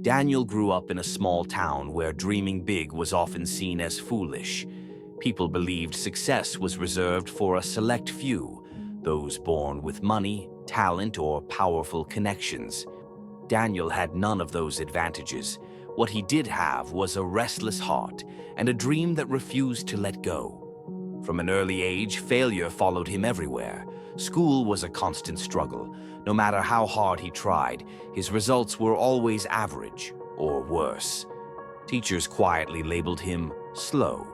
Daniel grew up in a small town where dreaming big was often seen as foolish. People believed success was reserved for a select few, those born with money, talent, or powerful connections. Daniel had none of those advantages. What he did have was a restless heart and a dream that refused to let go. From an early age, failure followed him everywhere. School was a constant struggle. No matter how hard he tried, his results were always average or worse. Teachers quietly labeled him slow.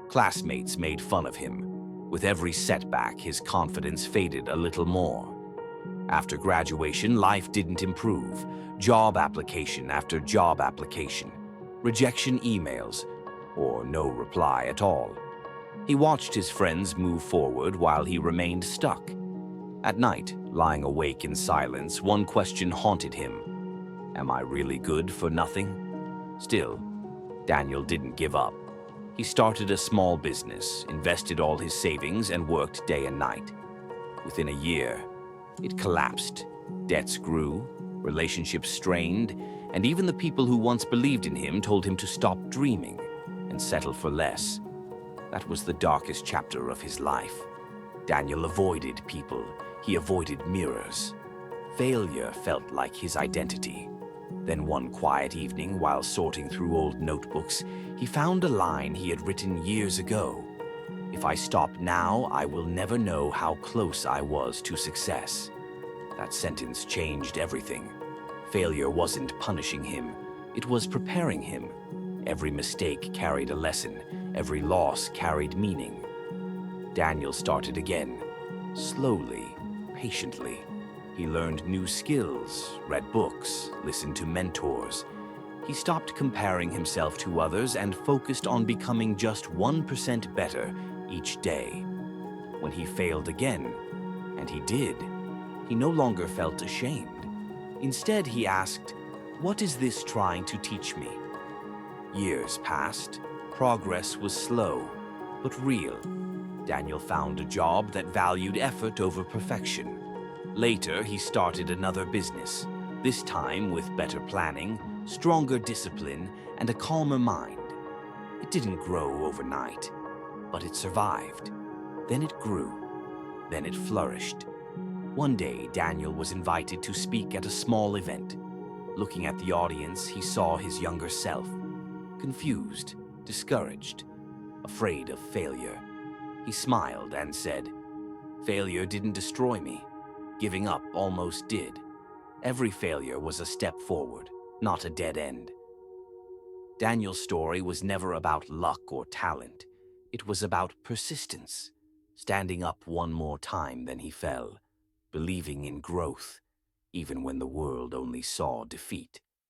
Classmates made fun of him. With every setback, his confidence faded a little more. After graduation, life didn't improve. Job application after job application, rejection emails, or no reply at all. He watched his friends move forward while he remained stuck. At night, lying awake in silence, one question haunted him. Am I really good for nothing? Still, Daniel didn't give up. He started a small business, invested all his savings, and worked day and night. Within a year, it collapsed. Debts grew, relationships strained, and even the people who once believed in him told him to stop dreaming and settle for less. That was the darkest chapter of his life. Daniel avoided people. He avoided mirrors. Failure felt like his identity. Then one quiet evening, while sorting through old notebooks, he found a line he had written years ago. If I stop now, I will never know how close I was to success. That sentence changed everything. Failure wasn't punishing him. It was preparing him. Every mistake carried a lesson. Every loss carried meaning. Daniel started again, slowly, patiently. He learned new skills, read books, listened to mentors. He stopped comparing himself to others and focused on becoming just 1% better each day. When he failed again, and he did, he no longer felt ashamed. Instead, he asked, "What is this trying to teach me?" Years passed. Progress was slow, but real. Daniel found a job that valued effort over perfection. Later, he started another business, this time with better planning, stronger discipline, and a calmer mind. It didn't grow overnight, but it survived. Then it grew. Then it flourished. One day, Daniel was invited to speak at a small event. Looking at the audience, he saw his younger self, confused, discouraged, afraid of failure. He smiled and said, "Failure didn't destroy me. Giving up almost did. Every failure was a step forward, not a dead end." Daniel's story was never about luck or talent. It was about persistence, standing up one more time than he fell, believing in growth, even when the world only saw defeat.